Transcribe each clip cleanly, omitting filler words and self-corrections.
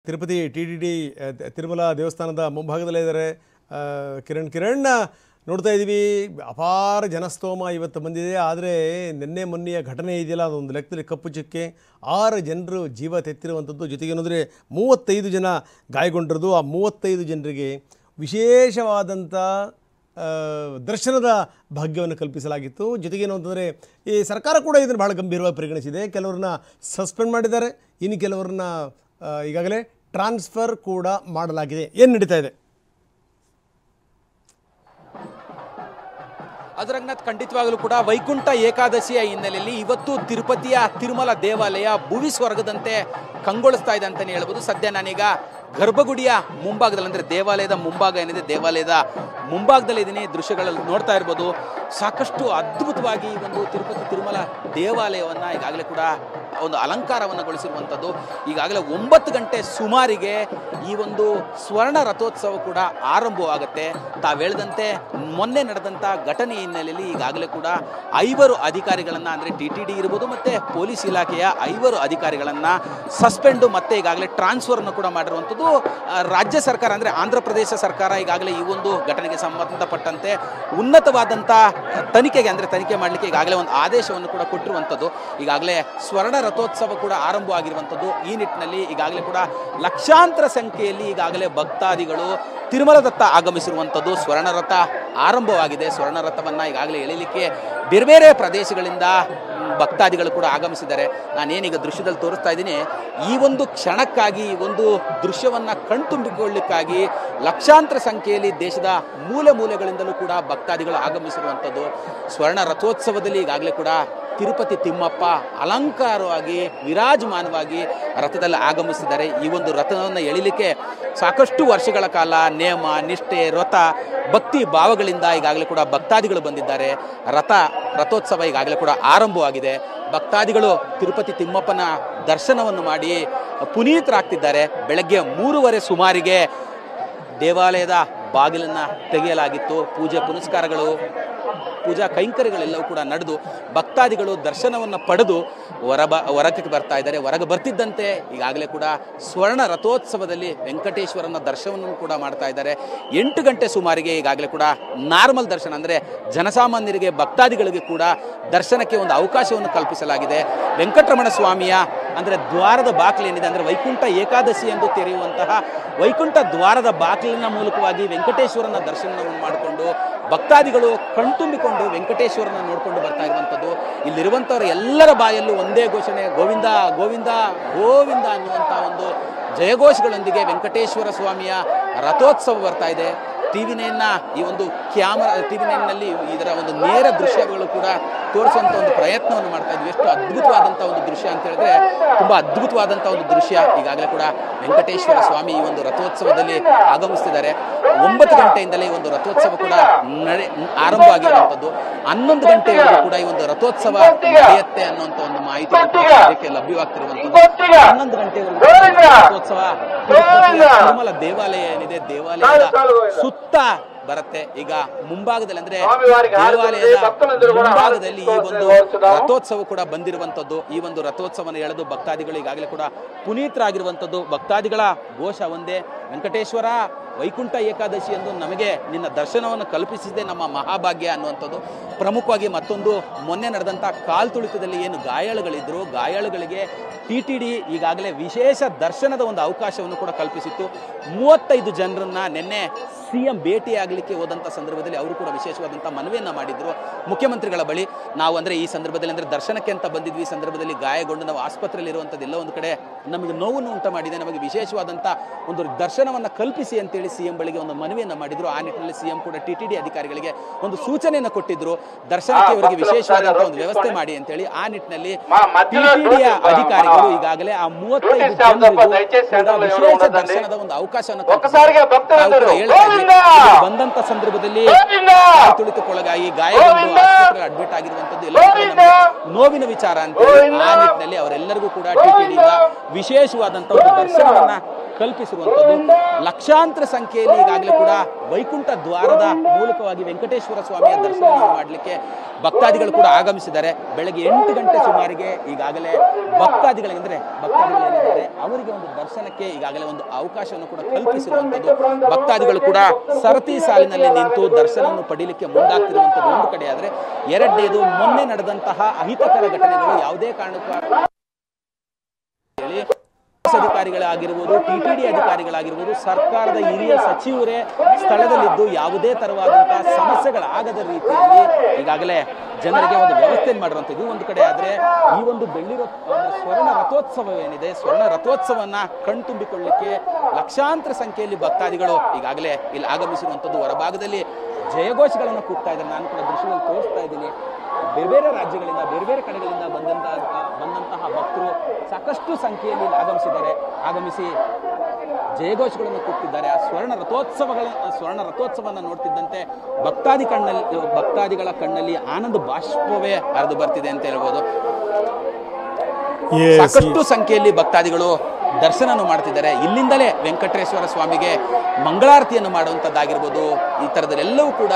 Tirupati TTD Tirumala ದೇವಸ್ಥಾನದ ಮುಂಭಾಗದಲ್ಲೇ ಇದ್ದಾರೆ ಕಿರಣ್ ನೋಡ್ತಾ ಇದ್ದೀವಿ. ಅಪಾರ ಜನಸ್ತೋಮ ಇವತ್ತು ಬಂದಿದೆ. ಆದರೆ ನಿನ್ನೆ ಮೊನ್ನೆಯ ಘಟನೆ ಇದೆಯಲ್ಲ, ಅದೊಂದು ಲೆಕ್ಕದಲ್ಲಿ ಕಪ್ಪು ಚುಕ್ಕೆ. 6 ಜನರು ಜೀವ ತೆತ್ತಿರುವಂಥದ್ದು. ಜೊತೆಗೆ ಏನಂದರೆ 35 ಜನ ಗಾಯಗೊಂಡಿರೋದು. ಆ 35 ಜನರಿಗೆ ವಿಶೇಷವಾದಂಥ ದರ್ಶನದ ಭಾಗ್ಯವನ್ನು ಕಲ್ಪಿಸಲಾಗಿತ್ತು. ಜೊತೆಗೇನು ಅಂತಂದರೆ ಈ ಸರ್ಕಾರ ಕೂಡ ಇದನ್ನು ಭಾಳ ಗಂಭೀರವಾಗಿ ಪರಿಗಣಿಸಿದೆ. ಕೆಲವ್ರನ್ನ ಸಸ್ಪೆಂಡ್ ಮಾಡಿದ್ದಾರೆ, ಇನ್ನು ಕೆಲವ್ರನ್ನ ಈಗಾಗಲೇ ಟ್ರಾನ್ಸ್ಫರ್ ಕೂಡ ಮಾಡಲಾಗಿದೆ. ಏನು ನಡೀತಾ ಇದೆ? ಅದರಂಗನಾಥ್, ಖಂಡಿತವಾಗಲೂ ಕೂಡ ವೈಕುಂಠ ಏಕಾದಶಿಯ ಹಿನ್ನೆಲೆಯಲ್ಲಿ ಇವತ್ತು ತಿರುಪತಿಯ ತಿರುಮಲ ದೇವಾಲಯ ಭುವಿ ಸ್ವರ್ಗದಂತೆ ಕಂಗೊಳಿಸ್ತಾ ಇದೆ ಅಂತಲೇ ಹೇಳ್ಬೋದು. ಸದ್ಯ ನಾನೀಗ ಗರ್ಭಗುಡಿಯ ಮುಂಭಾಗದಲ್ಲಿ, ಅಂದರೆ ದೇವಾಲಯದ ಮುಂಭಾಗ ಏನಿದೆ, ದೇವಾಲಯದ ಮುಂಭಾಗದಲ್ಲಿ ಇದೀನಿ. ದೃಶ್ಯಗಳಲ್ಲಿ ನೋಡ್ತಾ ಇರ್ಬೋದು, ಸಾಕಷ್ಟು ಅದ್ಭುತವಾಗಿ ಒಂದು ತಿರುಪತಿ ತಿರುಮಲ ದೇವಾಲಯವನ್ನು ಈಗಾಗಲೇ ಕೂಡ ಒಂದು ಅಲಂಕಾರವನ್ನು ಗೊಳಿಸಿರುವಂಥದ್ದು. ಈಗಾಗಲೇ 9 ಗಂಟೆ ಸುಮಾರಿಗೆ ಈ ಒಂದು ಸ್ವರ್ಣ ರಥೋತ್ಸವ ಕೂಡ ಆರಂಭವಾಗುತ್ತೆ. ತಾವು ಹೇಳಿದಂತೆ ಮೊನ್ನೆ ನಡೆದಂಥ ಘಟನೆ ಹಿನ್ನೆಲೆಯಲ್ಲಿ ಈಗಾಗಲೇ ಕೂಡ 5 ಅಧಿಕಾರಿಗಳನ್ನು, ಅಂದರೆ TTD ಇರ್ಬೋದು ಮತ್ತು ಪೊಲೀಸ್ ಇಲಾಖೆಯ 5 ಅಧಿಕಾರಿಗಳನ್ನು ಸಸ್ಪೆಂಡು ಮತ್ತು ಈಗಾಗಲೇ ಟ್ರಾನ್ಸ್ಫರ್ನ್ನು ಕೂಡ ಮಾಡಿರುವಂಥದ್ದು. ರಾಜ್ಯ ಸರ್ಕಾರ, ಅಂದರೆ ಆಂಧ್ರ ಪ್ರದೇಶ ಸರ್ಕಾರ ಈಗಾಗಲೇ ಈ ಒಂದು ಘಟನೆಗೆ ಸಂಬಂಧಪಟ್ಟಂತೆ ಉನ್ನತವಾದಂಥ ತನಿಖೆಗೆ, ಅಂದರೆ ತನಿಖೆ ಮಾಡಲಿಕ್ಕೆ ಈಗಾಗಲೇ ಒಂದು ಆದೇಶವನ್ನು ಕೂಡ ಕೊಟ್ಟಿರುವಂಥದ್ದು. ಈಗಾಗಲೇ ಸ್ವರ್ಣ ರಥೋತ್ಸವ ಕೂಡ ಆರಂಭವಾಗಿರುವಂಥದ್ದು. ಈ ನಿಟ್ಟಿನಲ್ಲಿ ಈಗಾಗಲೇ ಕೂಡ ಲಕ್ಷಾಂತರ ಸಂಖ್ಯೆಯಲ್ಲಿ ಈಗಾಗಲೇ ಭಕ್ತಾದಿಗಳು ತಿರುಮಲದತ್ತ ಆಗಮಿಸಿರುವಂಥದ್ದು. ಸ್ವರ್ಣ ರಥ ಆರಂಭವಾಗಿದೆ. ಸ್ವರ್ಣ ರಥವನ್ನು ಈಗಾಗಲೇ ಎಳೆಯಲಿಕ್ಕೆ ಬೇರೆ ಬೇರೆ ಪ್ರದೇಶಗಳಿಂದ ಭಕ್ತಾದಿಗಳು ಕೂಡ ಆಗಮಿಸಿದ್ದಾರೆ. ನಾನೇನೀಗ ದೃಶ್ಯದಲ್ಲಿ ತೋರಿಸ್ತಾ ಇದ್ದೀನಿ, ಈ ಒಂದು ಕ್ಷಣಕ್ಕಾಗಿ, ಈ ಒಂದು ದೃಶ್ಯವನ್ನು ಕಣ್ತುಂಬಿಕೊಳ್ಳಿಕ್ಕಾಗಿ ಲಕ್ಷಾಂತರ ಸಂಖ್ಯೆಯಲ್ಲಿ ದೇಶದ ಮೂಲೆ ಮೂಲೆಗಳಿಂದಲೂ ಕೂಡ ಭಕ್ತಾದಿಗಳು ಆಗಮಿಸಿರುವಂಥದ್ದು. ಸ್ವರ್ಣ ರಥೋತ್ಸವದಲ್ಲಿ ಈಗಾಗಲೇ ಕೂಡ ತಿರುಪತಿ ತಿಮ್ಮಪ್ಪ ಅಲಂಕಾರವಾಗಿ ವಿರಾಜಮಾನವಾಗಿ ರಥದಲ್ಲಿ ಆಗಮಿಸಿದ್ದಾರೆ. ಈ ಒಂದು ರಥವನ್ನು ಎಳಿಲಿಕ್ಕೆ ಸಾಕಷ್ಟು ವರ್ಷಗಳ ಕಾಲ ನೇಮ ನಿಷ್ಠೆ, ವ್ರತ, ಭಕ್ತಿ ಭಾವಗಳಿಂದ ಈಗಾಗಲೇ ಕೂಡ ಭಕ್ತಾದಿಗಳು ಬಂದಿದ್ದಾರೆ. ರಥೋತ್ಸವ ಈಗಾಗಲೇ ಕೂಡ ಆರಂಭವಾಗಿದೆ. ಭಕ್ತಾದಿಗಳು ತಿರುಪತಿ ತಿಮ್ಮಪ್ಪನ ದರ್ಶನವನ್ನು ಮಾಡಿ ಪುನೀತರಾಗ್ತಿದ್ದಾರೆ. ಬೆಳಗ್ಗೆ 3:30 ಸುಮಾರಿಗೆ ದೇವಾಲಯದ ಬಾಗಿಲನ್ನು ತೆಗೆಯಲಾಗಿತ್ತು. ಪೂಜೆ ಪುನಸ್ಕಾರಗಳು, ಪೂಜಾ ಕೈಂಕರ್ಯಗಳೆಲ್ಲವೂ ಕೂಡ ನಡೆದು ಭಕ್ತಾದಿಗಳು ದರ್ಶನವನ್ನು ಪಡೆದು ಹೊರಗೆ ಬರ್ತಾ ಇದ್ದಾರೆ. ಹೊರಗೆ ಬರ್ತಿದ್ದಂತೆ ಈಗಾಗಲೇ ಕೂಡ ಸ್ವರ್ಣ ರಥೋತ್ಸವದಲ್ಲಿ ವೆಂಕಟೇಶ್ವರನ ದರ್ಶನವನ್ನು ಕೂಡ ಮಾಡ್ತಾ ಇದ್ದಾರೆ. 8 ಗಂಟೆ ಸುಮಾರಿಗೆ ಈಗಾಗಲೇ ಕೂಡ ನಾರ್ಮಲ್ ದರ್ಶನ, ಅಂದರೆ ಜನಸಾಮಾನ್ಯರಿಗೆ ಭಕ್ತಾದಿಗಳಿಗೆ ಕೂಡ ದರ್ಶನಕ್ಕೆ ಒಂದು ಅವಕಾಶವನ್ನು ಕಲ್ಪಿಸಲಾಗಿದೆ. ವೆಂಕಟರಮಣ ಸ್ವಾಮಿಯ, ಅಂದರೆ ದ್ವಾರದ ಬಾಗಿಲೇನಿದೆ, ಅಂದರೆ ವೈಕುಂಠ ಏಕಾದಶಿ ಎಂದು ತೆರೆಯುವಂತಹ ವೈಕುಂಠ ದ್ವಾರದ ಬಾಗಿಲಿನ ಮೂಲಕವಾಗಿ ವೆಂಕಟೇಶ್ವರನ ದರ್ಶನವನ್ನು ಮಾಡಿಕೊಂಡು ಭಕ್ತಾದಿಗಳು ಕಣ್ತುಂಬಿಕೊಂಡು ವೆಂಕಟೇಶ್ವರನ ನೋಡಿಕೊಂಡು ಬರ್ತಾ ಇರುವಂಥದ್ದು. ಇಲ್ಲಿರುವಂಥವ್ರ ಎಲ್ಲರ ಬಾಯಲ್ಲೂ ಒಂದೇ ಘೋಷಣೆ, ಗೋವಿಂದ ಗೋವಿಂದ ಗೋವಿಂದ ಅನ್ನುವಂಥ ಒಂದು ಜಯಘೋಷಗಳೊಂದಿಗೆ ವೆಂಕಟೇಶ್ವರ ಸ್ವಾಮಿಯ ರಥೋತ್ಸವ ಬರ್ತಾ ಇದೆ. TV9ನ ಈ ಒಂದು TV9ನಲ್ಲಿ ಇದರ ಒಂದು ನೇರ ದೃಶ್ಯಗಳು ಕೂಡ ತೋರಿಸುವಂಥ ಒಂದು ಪ್ರಯತ್ನವನ್ನು ಮಾಡ್ತಾ ಇದ್ವಿ. ಎಷ್ಟು ಅದ್ಭುತವಾದಂಥ ಒಂದು ದೃಶ್ಯ ಅಂತ ಹೇಳಿದ್ರೆ ತುಂಬ ಅದ್ಭುತವಾದಂಥ ಒಂದು ದೃಶ್ಯ. ಈಗಾಗಲೇ ಕೂಡ ವೆಂಕಟೇಶ್ವರ ಸ್ವಾಮಿ ಈ ಒಂದು ರಥೋತ್ಸವದಲ್ಲಿ ಆಗಮಿಸ್ತಿದ್ದಾರೆ. 9 ಗಂಟೆಯಿಂದಲೇ ಈ ಒಂದು ರಥೋತ್ಸವ ಕೂಡ ಆರಂಭವಾಗಿರುವಂಥದ್ದು. 11 ಗಂಟೆವರೆಗೂ ಕೂಡ ಈ ಒಂದು ರಥೋತ್ಸವ ನಡೆಯುತ್ತೆ ಅನ್ನುವಂಥ ಒಂದು ಮಾಹಿತಿ ಅದಕ್ಕೆ ಲಭ್ಯವಾಗ್ತಿರುವಂಥದ್ದು. 11 ಗಂಟೆವರೆಗೂ ರಥೋತ್ಸವ ತಿರುಮಲ ದೇವಾಲಯ ಏನಿದೆ, ದೇವಾಲಯದ ಸುತ್ತ ಬರುತ್ತೆ. ಈಗ ಮುಂಭಾಗದಲ್ಲಿ, ಅಂದ್ರೆ ದೇವಾಲಯದ ಮುಂಭಾಗದಲ್ಲಿ ಈ ಒಂದು ರಥೋತ್ಸವ ಕೂಡ ಬಂದಿರುವಂತದ್ದು. ಈ ಒಂದು ರಥೋತ್ಸವನ ಎಳೆದು ಭಕ್ತಾದಿಗಳು ಈಗಾಗಲೇ ಕೂಡ ಪುನೀತರಾಗಿರುವಂತದ್ದು. ಭಕ್ತಾದಿಗಳ ಘೋಷ ಒಂದೇ, ವೆಂಕಟೇಶ್ವರ ವೈಕುಂಠ ಏಕಾದಶಿ ಎಂದು ನಮಗೆ ನಿನ್ನ ದರ್ಶನವನ್ನು ಕಲ್ಪಿಸಿದೆ ನಮ್ಮ ಮಹಾಭಾಗ್ಯ ಅನ್ನುವಂಥದ್ದು. ಪ್ರಮುಖವಾಗಿ ಮತ್ತೊಂದು, ಮೊನ್ನೆ ನಡೆದಂಥ ಕಾಲ್ತುಳಿತದಲ್ಲಿ ಏನು ಗಾಯಾಳುಗಳಿದ್ರು, ಗಾಯಾಳುಗಳಿಗೆ TTD ಈಗಾಗಲೇ ವಿಶೇಷ ದರ್ಶನದ ಒಂದು ಅವಕಾಶವನ್ನು ಕೂಡ ಕಲ್ಪಿಸಿತ್ತು. 35 ಜನರನ್ನ ನಿನ್ನೆ CM ಭೇಟಿಯಾಗಲಿಕ್ಕೆ ಹೋದಂಥ ಸಂದರ್ಭದಲ್ಲಿ ಅವರು ಕೂಡ ವಿಶೇಷವಾದಂಥ ಮನವಿಯನ್ನು ಮಾಡಿದ್ರು ಮುಖ್ಯಮಂತ್ರಿಗಳ ಬಳಿ. ನಾವು, ಅಂದರೆ ಈ ಸಂದರ್ಭದಲ್ಲಿ, ಅಂದರೆ ದರ್ಶನಕ್ಕೆ ಅಂತ ಬಂದಿದ್ವಿ, ಈ ಸಂದರ್ಭದಲ್ಲಿ ಗಾಯಗೊಂಡು ನಾವು ಆಸ್ಪತ್ರೆಯಲ್ಲಿ ಇರುವಂಥದ್ದು ಎಲ್ಲ ಒಂದು ಕಡೆ ನಮಗೆ ನೋವನ್ನು ಉಂಟು ಮಾಡಿದೆ, ನಮಗೆ ವಿಶೇಷವಾದಂಥ ಒಂದು ದರ್ಶನವನ್ನು ಕಲ್ಪಿಸಿ ಅಂತೇಳಿ CM ಬಳಿಗೆ ಒಂದು ಮನವಿಯನ್ನು ಮಾಡಿದ್ರು. ಆ ನಿಟ್ಟಿನಲ್ಲಿ CM ಕೂಡ TTD ಅಧಿಕಾರಿಗಳಿಗೆ ಒಂದು ಸೂಚನೆಯನ್ನು ಕೊಟ್ಟಿದ್ರು, ದರ್ಶನಕ್ಕೆ ಇವರಿಗೆ ವಿಶೇಷವಾದಂಥ ಒಂದು ವ್ಯವಸ್ಥೆ ಮಾಡಿ ಅಂತೇಳಿ. ಆ ನಿಟ್ಟಿನಲ್ಲಿ TTDಯ ಅಧಿಕಾರಿಗಳು ಈಗಾಗಲೇ ಆ 35 ಜನರಿಗೂ ವಿಶೇಷ ದರ್ಶನದ ಒಂದು ಅವಕಾಶವನ್ನು ಬಂದಂತ ಸಂದರ್ಭದಲ್ಲಿ ತುಳಿತಕ್ಕೊಳಗಾಗಿ ಗಾಯಗೊಂಡು ಆಸ್ಪತ್ರೆಗೆ ಅಡ್ಮಿಟ್ ಆಗಿರುವಂತದ್ದು ಎಲ್ಲ ನೋವಿನ ವಿಚಾರ ಅಂತ. ಆ ನಿಟ್ಟಿನಲ್ಲಿ ಅವರೆಲ್ಲರಿಗೂ ಕೂಡ TTD ವಿಶೇಷವಾದಂತಹ ಒಂದು ದರ್ಶನವನ್ನ ಕಲ್ಪಿಸಿರುವಂಥದ್ದು. ಲಕ್ಷಾಂತರ ಸಂಖ್ಯೆಯಲ್ಲಿ ಈಗಾಗಲೇ ಕೂಡ ವೈಕುಂಠ ದ್ವಾರದ ಮೂಲಕವಾಗಿ ವೆಂಕಟೇಶ್ವರ ಸ್ವಾಮಿಯ ದರ್ಶನವನ್ನು ಮಾಡಲಿಕ್ಕೆ ಭಕ್ತಾದಿಗಳು ಕೂಡ ಆಗಮಿಸಿದ್ದಾರೆ. ಬೆಳಗ್ಗೆ 8 ಗಂಟೆ ಸುಮಾರಿಗೆ ಈಗಾಗಲೇ ಭಕ್ತಾದಿಗಳಿದ್ದಾರೆ ಅವರಿಗೆ ಒಂದು ದರ್ಶನಕ್ಕೆ ಈಗಾಗಲೇ ಒಂದು ಅವಕಾಶವನ್ನು ಕೂಡ ಕಲ್ಪಿಸಿರುವಂಥದ್ದು. ಭಕ್ತಾದಿಗಳು ಕೂಡ ಸರತಿ ಸಾಲಿನಲ್ಲಿ ನಿಂತು ದರ್ಶನವನ್ನು ಪಡೀಲಿಕ್ಕೆ ಮುಂದಾಗ್ತಿರುವಂಥದ್ದು ಒಂದು ಕಡೆ ಆದರೆ, ಎರಡನೇದು ಮೊನ್ನೆ ನಡೆದಂತಹ ಅಹಿತಕರ ಘಟನೆಗಳು ಯಾವುದೇ ಕಾರಣಕ್ಕೂ ಅಧಿಕಾರಿಗಳಾಗಿರ್ಬೋದು, ಟಿಟಿಡಿ ಅಧಿಕಾರಿಗಳಾಗಿರ್ಬೋದು, ಸರ್ಕಾರದ ಹಿರಿಯ ಸಚಿವರೇ ಸ್ಥಳದಲ್ಲಿದ್ದು ಯಾವುದೇ ತರವಾದಂತಹ ಸಮಸ್ಯೆಗಳಾಗದ ರೀತಿಯಲ್ಲಿ ಈಗಾಗಲೇ ಜನರಿಗೆ ಒಂದು ವ್ಯವಸ್ಥೆಯನ್ನು ಮಾಡಿರುವಂಥದ್ದು ಒಂದು ಕಡೆ ಆದರೆ, ಈ ಒಂದು ಸ್ವರ್ಣ ರಥೋತ್ಸವವೇನಿದೆ, ಸ್ವರ್ಣ ರಥೋತ್ಸವವನ್ನು ಕಣ್ತುಂಬಿಕೊಳ್ಳಲಿಕ್ಕೆ ಲಕ್ಷಾಂತರ ಸಂಖ್ಯೆಯಲ್ಲಿ ಭಕ್ತಾದಿಗಳು ಈಗಾಗಲೇ ಇಲ್ಲಿ ಆಗಮಿಸಿರುವಂಥದ್ದು. ಹೊರಭಾಗದಲ್ಲಿ ಜಯಘೋಷಗಳನ್ನು ಕೂಗ್ತಾ ಇದ್ದಾರೆ. ನಾನು ಕೂಡ ದೃಶ್ಯದಲ್ಲಿ ತೋರಿಸ್ತಾ ಇದ್ದೀನಿ. ಬೇರೆ ಬೇರೆ ರಾಜ್ಯಗಳಿಂದ, ಬೇರೆ ಬೇರೆ ಕಡೆಗಳಿಂದ ಬಂದಂತಹ ಭಕ್ತರು ಸಾಕಷ್ಟು ಸಂಖ್ಯೆಯಲ್ಲಿ ಆಗಮಿಸಿ ಜಯಘೋಷಗಳನ್ನು ಕೂಗ್ತಿದ್ದಾರೆ. ಆ ಸ್ವರ್ಣ ರಥೋತ್ಸವವನ್ನು ನೋಡ್ತಿದ್ದಂತೆ ಭಕ್ತಾದಿಗಳ ಕಣ್ಣಲ್ಲಿ ಆನಂದ ಬಾಷ್ಪವೇ ಹರಿದು ಬರ್ತಿದೆ ಅಂತ ಹೇಳ್ಬೋದು. ಸಾಕಷ್ಟು ಸಂಖ್ಯೆಯಲ್ಲಿ ಭಕ್ತಾದಿಗಳು ದರ್ಶನವನ್ನು ಮಾಡ್ತಿದ್ದಾರೆ. ಇಲ್ಲಿಂದಲೇ ವೆಂಕಟೇಶ್ವರ ಸ್ವಾಮಿಗೆ ಮಂಗಳಾರತಿಯನ್ನು ಮಾಡುವಂಥದ್ದಾಗಿರ್ಬೋದು, ಈ ಥರದಲ್ಲೆಲ್ಲವೂ ಕೂಡ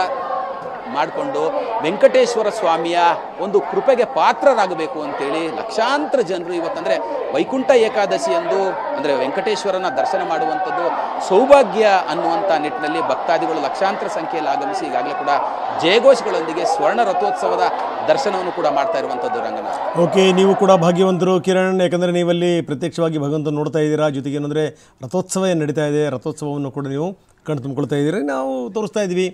ಮಾಡಿಕೊಂಡು ವೆಂಕಟೇಶ್ವರ ಸ್ವಾಮಿಯ ಒಂದು ಕೃಪೆಗೆ ಪಾತ್ರರಾಗಬೇಕು ಅಂತೇಳಿ ಲಕ್ಷಾಂತರ ಜನರು ಇವತ್ತಂದರೆ ವೈಕುಂಠ ಏಕಾದಶಿ ಎಂದು ಅಂದರೆ ವೆಂಕಟೇಶ್ವರನ ದರ್ಶನ ಮಾಡುವಂಥದ್ದು ಸೌಭಾಗ್ಯ ಅನ್ನುವಂಥ ನಿಟ್ಟಿನಲ್ಲಿ ಭಕ್ತಾದಿಗಳು ಲಕ್ಷಾಂತರ ಸಂಖ್ಯೆಯಲ್ಲಿ ಆಗಮಿಸಿ ಈಗಾಗಲೇ ಕೂಡ ಜಯಘೋಷಗಳೊಂದಿಗೆ ಸ್ವರ್ಣ ರಥೋತ್ಸವದ ದರ್ಶನವನ್ನು ಕೂಡ ಮಾಡ್ತಾ ಇರುವಂಥದ್ದು. ರಂಗನಾಥ್, ಓಕೆ, ನೀವು ಕೂಡ ಭಾಗ್ಯವಂತರು ಕಿರಣ್, ಯಾಕಂದರೆ ನೀವಲ್ಲಿ ಪ್ರತ್ಯಕ್ಷವಾಗಿ ಭಗವಂತನ ನೋಡ್ತಾ ಇದ್ದೀರಾ. ಜೊತೆಗೆ ಏನಂದರೆ ರಥೋತ್ಸವ ನಡೀತಾ ಇದೆ, ರಥೋತ್ಸವವನ್ನು ಕೂಡ ನೀವು ಕಣ್ಣು ತುಂಬಿಕೊಳ್ತಾ ಇದ್ದೀರಿ. ನಾವು ತೋರಿಸ್ತಾ ಇದ್ವಿ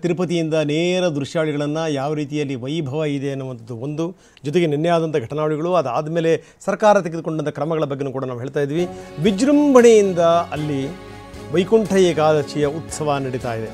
ತಿರುಪತಿಯಿಂದ ನೇರ ದೃಶ್ಯಾವಳಿಗಳನ್ನು, ಯಾವ ರೀತಿಯಲ್ಲಿ ವೈಭವ ಇದೆ ಅನ್ನುವಂಥದ್ದು ಒಂದು, ಜೊತೆಗೆ ನಿನ್ನೆ ಆದಂಥ ಘಟನಾವಳಿಗಳು, ಅದಾದಮೇಲೆ ಸರ್ಕಾರ ತೆಗೆದುಕೊಂಡಂಥ ಕ್ರಮಗಳ ಬಗ್ಗೆಯೂ ಕೂಡ ನಾವು ಹೇಳ್ತಾ ಇದ್ವಿ. ವಿಜೃಂಭಣೆಯಿಂದ ಅಲ್ಲಿ ವೈಕುಂಠ ಏಕಾದಶಿಯ ಉತ್ಸವ ನಡೀತಾ ಇದೆ.